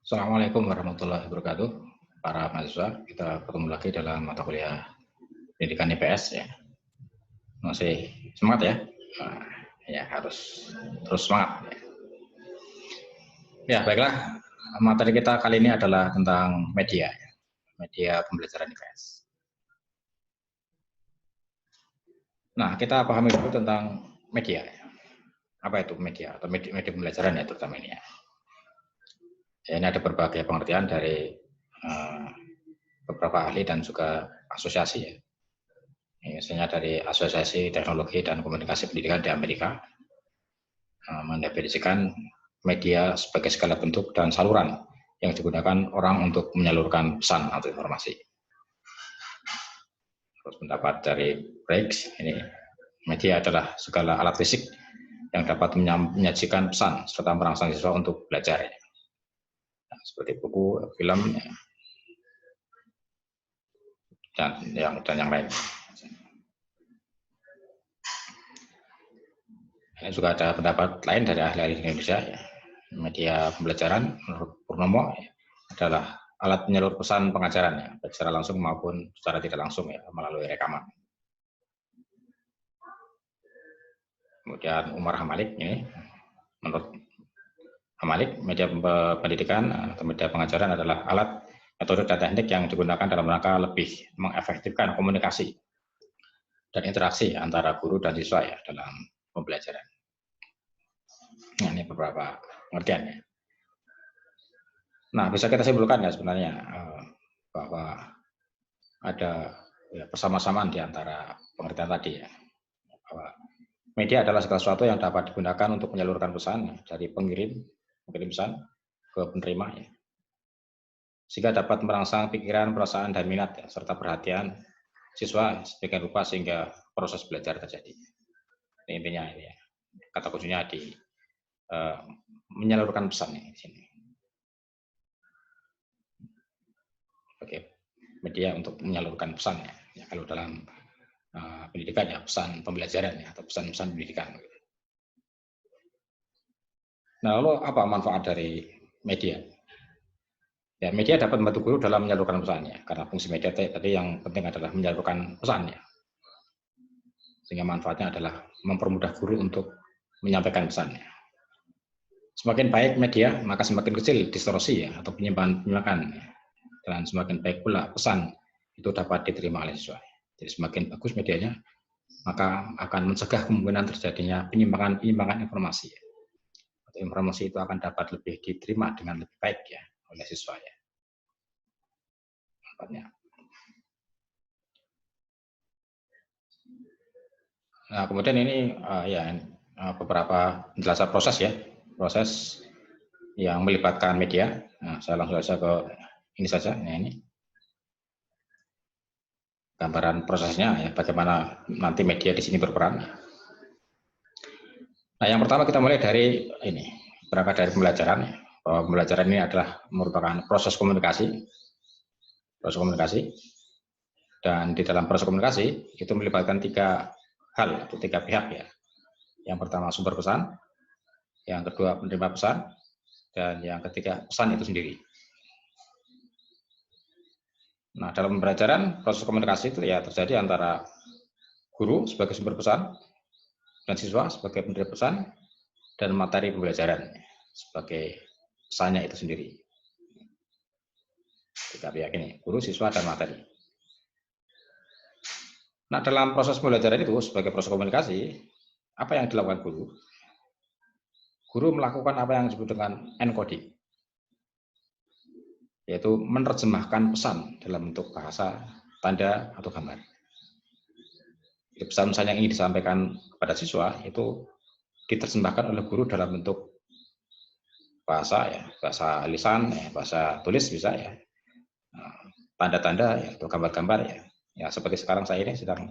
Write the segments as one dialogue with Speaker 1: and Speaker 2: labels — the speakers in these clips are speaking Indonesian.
Speaker 1: Assalamualaikum warahmatullahi wabarakatuh. Para mahasiswa, kita ketemu lagi dalam mata kuliah pendidikan IPS ya. Masih semangat ya? Ya harus terus semangat. Ya baiklah, materi kita kali ini adalah tentang media, media pembelajaran IPS. Nah, kita pahami dulu tentang media. Apa itu media atau media pembelajaran ya terutama ini ya. Ini ada berbagai pengertian dari beberapa ahli dan juga asosiasi ya. Misalnya dari Asosiasi Teknologi dan Komunikasi Pendidikan di Amerika mendefinisikan media sebagai segala bentuk dan saluran yang digunakan orang untuk menyalurkan pesan atau informasi. Terus pendapat dari Briggs, ini media adalah segala alat fisik yang dapat menyajikan pesan serta merangsang siswa untuk belajar. Nah, seperti buku, film, dan yang lain. Ini juga ada pendapat lain dari ahli-ahli Indonesia. Ya. Media pembelajaran menurut Purnomo ya, adalah alat penyalur pesan pengajaran ya, baik secara langsung maupun secara tidak langsung ya, melalui rekaman. Kemudian Umar Hamalik ini, menurut Hamalik, media pendidikan atau media pengajaran adalah alat, metode, dan teknik yang digunakan dalam rangka lebih mengefektifkan komunikasi dan interaksi antara guru dan siswa ya dalam pembelajaran. Nah, ini beberapa pengertian ya. Nah, bisa kita simpulkan ya sebenarnya bahwa ada ya, persamaan di antara pengertian tadi ya. Bahwa media adalah segala sesuatu yang dapat digunakan untuk menyalurkan pesan dari pengirim pesan ke penerima ya. Sehingga dapat merangsang pikiran, perasaan, dan minat ya, serta perhatian siswa sedemikian rupa sehingga proses belajar terjadi. Ini intinya ini ya. Kata kuncinya di menyalurkan pesan ya, di sini. Oke, media untuk menyalurkan pesan ya. Ya kalau dalam pendidikan ya pesan pembelajaran ya atau pesan-pesan pendidikan. Nah, lalu apa manfaat dari media? Ya, media dapat membantu guru dalam menyalurkan pesannya karena fungsi media tadi yang penting adalah menyalurkan pesannya. Sehingga manfaatnya adalah mempermudah guru untuk menyampaikan pesannya. Semakin baik media, maka semakin kecil distorsi ya atau penyimpangan dan semakin baik pula pesan itu dapat diterima oleh siswa. Jadi semakin bagus medianya, maka akan mencegah kemungkinan terjadinya penyimpangan informasi. Atau informasi itu akan dapat lebih diterima dengan lebih baik ya oleh siswa ya. Nah, kemudian ini beberapa penjelasan proses ya, proses yang melibatkan media. Nah, saya langsung saja ke ini saja. Nah, ini gambaran prosesnya ya, bagaimana nanti media di sini berperan. Nah, yang pertama kita mulai dari ini, berangkat dari pembelajaran. Bahwa pembelajaran ini adalah merupakan proses komunikasi, dan di dalam proses komunikasi itu melibatkan tiga hal atau tiga pihak ya. Yang pertama sumber pesan, yang kedua penerima pesan, dan yang ketiga pesan itu sendiri. Nah, dalam pembelajaran proses komunikasi itu ya terjadi antara guru sebagai sumber pesan dan siswa sebagai penerima pesan dan materi pembelajaran sebagai pesannya itu sendiri. Tiga pihak ini, guru, siswa, dan materi. Nah, dalam proses pembelajaran itu sebagai proses komunikasi, apa yang dilakukan guru? Guru melakukan apa yang disebut dengan encoding, yaitu menerjemahkan pesan dalam bentuk bahasa, tanda, atau gambar. Pesan-pesan yang ingin disampaikan kepada siswa itu diterjemahkan oleh guru dalam bentuk bahasa, ya, bahasa lisan, ya, bahasa tulis bisa ya, tanda-tanda ya, atau gambar-gambar ya. Ya seperti sekarang saya ini sedang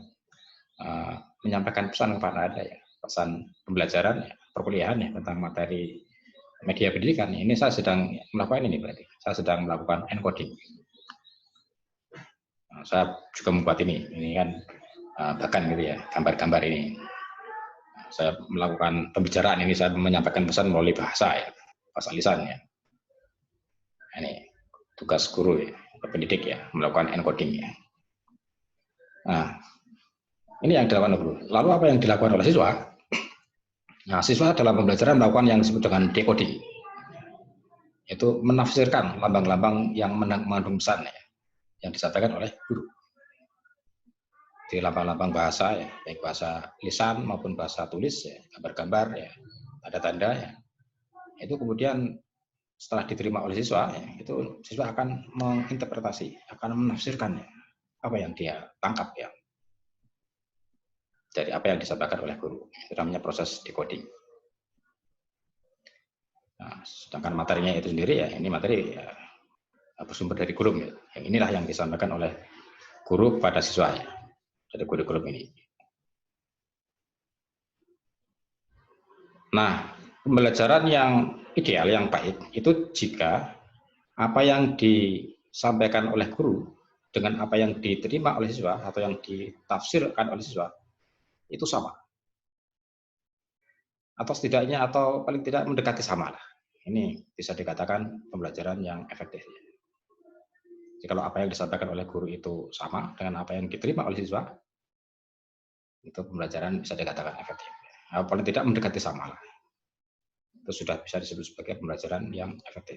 Speaker 1: menyampaikan pesan kepada Anda ya, pesan pembelajaran ya, perkuliahan ya tentang materi media pendidikan. Ini saya sedang melakukan ini berarti. Saya sedang melakukan encoding. Nah, saya juga membuat ini kan bahkan gitu ya, gambar-gambar ini. Nah, saya melakukan pembicaraan ini, saya menyampaikan pesan melalui bahasa ya, bahasa lisan ya. tugas guru ya, pendidik ya, melakukan encoding ya. Nah, ini yang dilakukan guru. Lalu apa yang dilakukan oleh siswa? Nah, siswa dalam pembelajaran melakukan yang disebut dengan decoding, yaitu menafsirkan lambang-lambang yang mengandung pesan ya, yang disampaikan oleh guru. Di lambang-lambang bahasa ya, baik bahasa lisan maupun bahasa tulis ya, gambar-gambar ya, tanda-tanda ya. Itu kemudian setelah diterima oleh siswa ya, itu siswa akan menginterpretasi, akan menafsirkan ya, apa yang dia tangkap ya. Dari apa yang disampaikan oleh guru. Itu namanya proses decoding. Nah, sedangkan materinya itu sendiri ya, ini materi ya, bersumber dari kurikulum ya. Yang inilah yang disampaikan oleh guru kepada siswa ya, dari kurikulum ini. Nah, pembelajaran yang ideal, yang baik, itu jika apa yang disampaikan oleh guru dengan apa yang diterima oleh siswa atau yang ditafsirkan oleh siswa itu sama. Atau setidaknya, atau paling tidak mendekati sama lah. Ini bisa dikatakan pembelajaran yang efektif. Jadi kalau apa yang disampaikan oleh guru itu sama dengan apa yang diterima oleh siswa, itu pembelajaran bisa dikatakan efektif. Nah, paling tidak mendekati sama lah. Itu sudah bisa disebut sebagai pembelajaran yang efektif.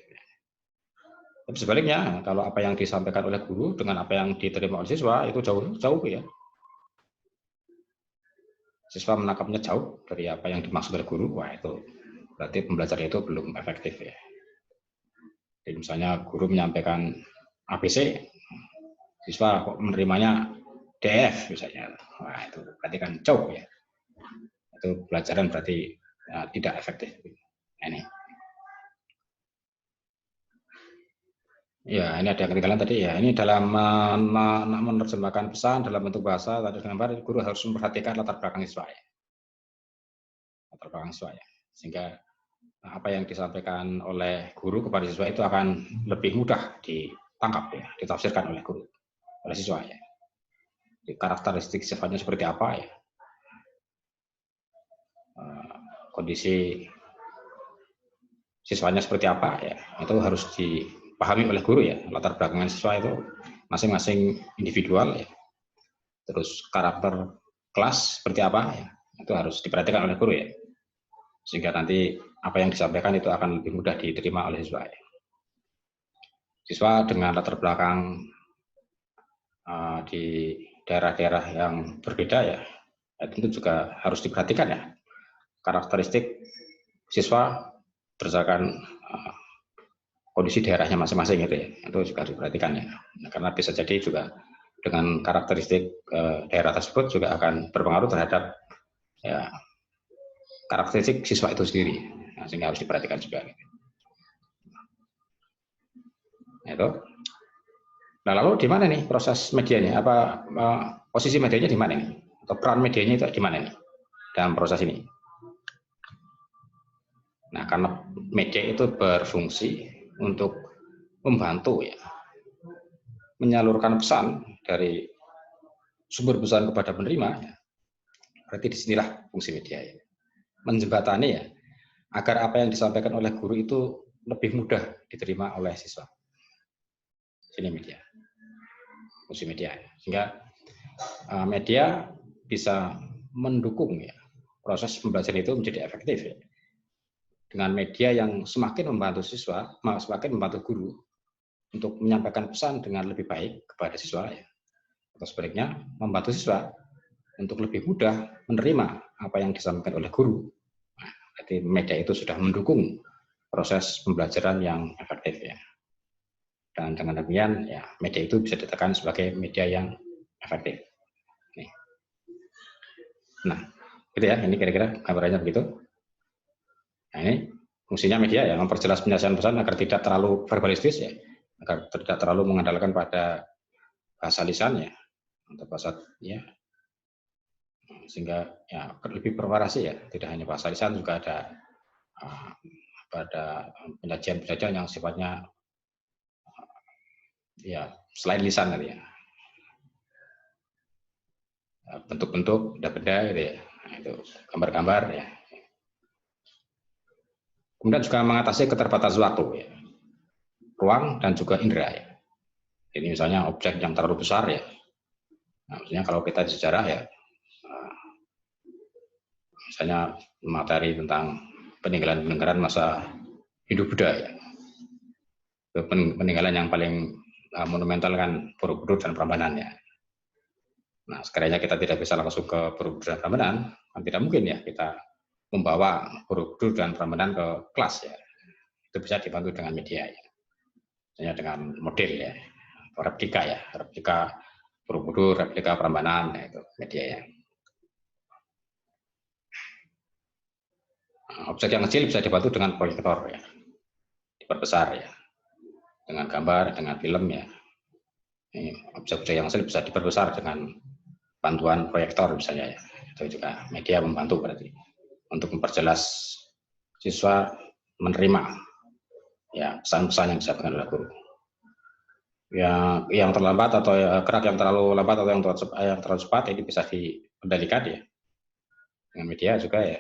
Speaker 1: Tapi sebaliknya, kalau apa yang disampaikan oleh guru dengan apa yang diterima oleh siswa itu jauh ya. Siswa menangkapnya jauh dari apa yang dimaksud oleh guru, wah itu berarti pembelajaran itu belum efektif ya. Jadi misalnya guru menyampaikan ABC, siswa kok menerimanya DF misalnya, wah itu berarti kan jauh ya. Itu pelajaran berarti ya, tidak efektif. Ini. Ya, ini ada yang ketinggalan tadi ya. Ini dalam menerjemahkan pesan dalam bentuk bahasa tadi gambar, guru harus memperhatikan latar belakang siswa ya. Latar belakang siswa ya. Sehingga apa yang disampaikan oleh guru kepada siswa itu akan lebih mudah ditangkap ya, ditafsirkan oleh guru, oleh siswa ya. Karakteristik sifatnya seperti apa ya. Kondisi siswanya seperti apa ya, itu harus dipahami oleh guru ya. Latar belakang siswa itu masing-masing individual ya. Terus karakter kelas seperti apa ya, itu harus diperhatikan oleh guru ya. Sehingga nanti apa yang disampaikan itu akan lebih mudah diterima oleh siswa ya. Siswa dengan latar belakang di daerah-daerah yang berbeda ya, tentu juga harus diperhatikan ya. Karakteristik siswa berdasarkan kondisi daerahnya masing-masing itu ya, itu juga diperhatikan ya. Karena bisa jadi juga dengan karakteristik daerah tersebut juga akan berpengaruh terhadap ya, karakteristik siswa itu sendiri, nah, sehingga harus diperhatikan juga. Itu. Nah lalu di mana nih proses medianya? Apa posisi medianya di mana nih? Atau peran medianya itu di mana nih dalam proses ini? Nah karena media itu berfungsi untuk membantu ya, menyalurkan pesan dari sumber pesan kepada penerima, ya, berarti disinilah fungsi media ya. Menjembatani ya, agar apa yang disampaikan oleh guru itu lebih mudah diterima oleh siswa. Ini media, fungsi media. Sehingga media bisa mendukung ya proses pembelajaran itu menjadi efektif ya. Dengan media yang semakin membantu siswa, semakin membantu guru untuk menyampaikan pesan dengan lebih baik kepada siswa ya. Atau sebaliknya membantu siswa untuk lebih mudah menerima apa yang disampaikan oleh guru. Nah, berarti media itu sudah mendukung proses pembelajaran yang efektif ya. Dan dengan demikian ya media itu bisa dikatakan sebagai media yang efektif. Nih. Nah, gitu ya. Ini kira-kira gambarannya begitu. Nah, ini fungsinya media ya, memperjelas penjelasan pesan agar tidak terlalu verbalistis ya, agar tidak terlalu mengandalkan pada bahasa lisan ya, atau bahasa ya, sehingga ya lebih bervariasi ya, tidak hanya bahasa lisan, juga ada penyajian yang sifatnya ya selain lisan tadi ya, bentuk-bentuk benda-benda gitu ya, nah, itu gambar-gambar ya. Kemudian juga mengatasi keterbatasan waktu ya. ruang dan juga indera ya. Ini misalnya objek yang terlalu besar ya. Nah, maksudnya kalau kita di sejarah ya, misalnya materi tentang peninggalan masa Hindu-Buddha ya. Peninggalan yang paling monumental kan Borobudur dan Prambanan ya. Nah, sekiranya kita tidak bisa langsung ke Borobudur dan Prambanan, kan tidak mungkin ya kita membawa Borobudur dan Prambanan ke kelas ya. Itu bisa dibantu dengan media ya. Misalnya dengan model ya, replika Borobudur, replika Prambanan, ya, itu media ya. Nah, objek yang kecil bisa dibantu dengan proyektor ya, diperbesar ya, dengan gambar, dengan film ya. Objek-objek yang kecil bisa diperbesar dengan bantuan proyektor misalnya ya. Itu juga media membantu berarti untuk memperjelas siswa menerima ya pesan-pesan yang disampaikan oleh guru. Yang terlambat atau gerak yang terlalu lambat atau yang terlalu cepat ini bisa dikendalikan ya dengan media juga ya.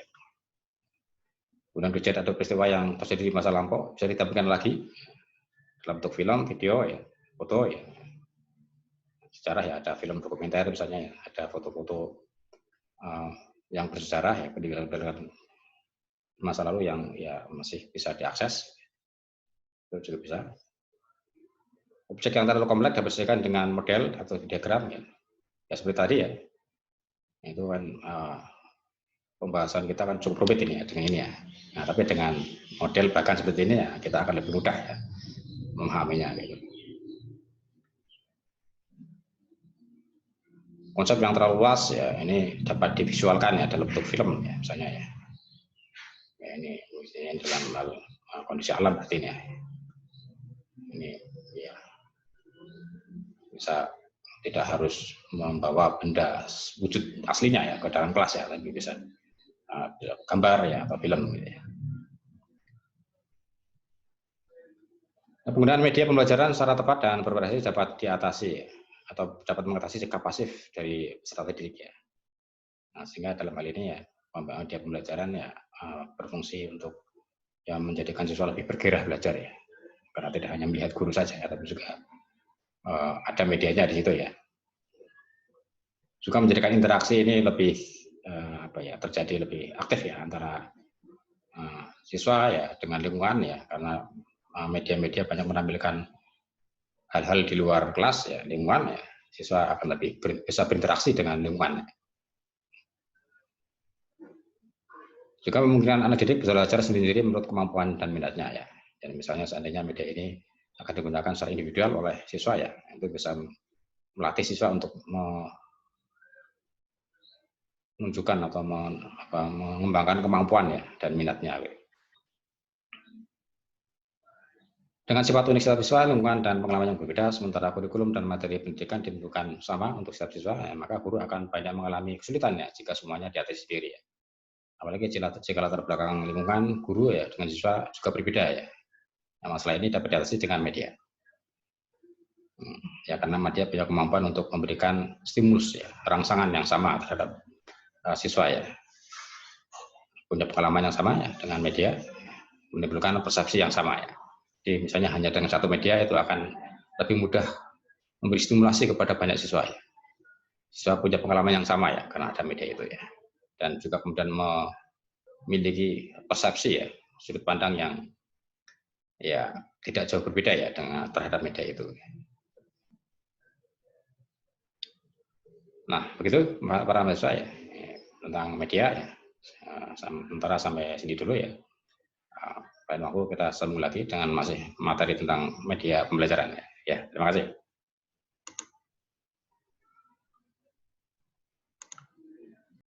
Speaker 1: Kemudian kejadian atau peristiwa yang terjadi di masa lampau bisa ditampilkan lagi dalam bentuk film, video ya, foto ya. Sejarah ya ada film dokumenter misalnya ya, ada foto-foto yang bersejarah ya, peninggalan masa lalu yang ya masih bisa diakses. Itu juga bisa. Objek yang terlalu kompleks dapat disesuaikan dengan model atau diagram ya. Ya seperti tadi ya. Itu kan pembahasan kita kan cukup rumit ini ya dengan ini ya. Nah, tapi dengan model bahkan seperti ini ya kita akan lebih mudah ya memahaminya gitu. Konsep yang terlalu luas ya ini dapat divisualkan ya dalam bentuk film ya misalnya ya. Ya ini dalam hal kondisi alam berarti ini ya. Ini ya bisa tidak harus membawa benda wujud aslinya ya ke dalam kelas ya, tapi bisa gambar ya atau film gitu ya. Nah, penggunaan media pembelajaran secara tepat dan bervariasi dapat diatasi ya, atau dapat mengatasi sikap pasif dari peserta didik ya. Nah, sehingga dalam hal ini ya media pembelajaran ya berfungsi untuk ya menjadikan siswa lebih bergairah belajar ya, karena tidak hanya melihat guru saja ya, tapi juga ada medianya di situ ya. Juga menjadikan interaksi ini lebih terjadi lebih aktif ya antara siswa ya dengan lingkungan ya, karena media-media banyak menampilkan hal-hal di luar kelas ya, lingkungan ya, siswa akan lebih bisa berinteraksi dengan lingkungan. Juga memungkinkan anak didik bisa belajar sendiri menurut kemampuan dan minatnya ya. Dan misalnya seandainya media ini akan digunakan secara individual oleh siswa ya, itu bisa melatih siswa untuk menunjukkan atau mengembangkan kemampuan ya dan minatnya. Dengan sifat unik setiap siswa, lingkungan dan pengalaman yang berbeda, sementara kurikulum dan materi pendidikan ditentukan sama untuk setiap siswa, ya, maka guru akan banyak mengalami kesulitan ya jika semuanya diatasi sendiri ya. Apalagi jika latar belakang lingkungan guru ya dengan siswa juga berbeda ya. Nah, masalah ini dapat diatasi dengan media. Ya karena media punya kemampuan untuk memberikan stimulus ya, rangsangan yang sama terhadap siswa ya. Punya pengalaman yang sama ya dengan media, menimbulkan persepsi yang sama ya. Jadi misalnya hanya dengan satu media itu akan lebih mudah memberi stimulasi kepada banyak siswa ya. Siswa punya pengalaman yang sama ya karena ada media itu ya. Dan juga kemudian memiliki persepsi ya, sudut pandang yang ya tidak jauh berbeda ya dengan terhadap media itu. Nah, begitu para mahasiswa ya tentang media ya. Sementara sampai sini dulu ya. Lain waktu kita sambung lagi dengan masih materi tentang media pembelajaran ya. Ya, terima kasih.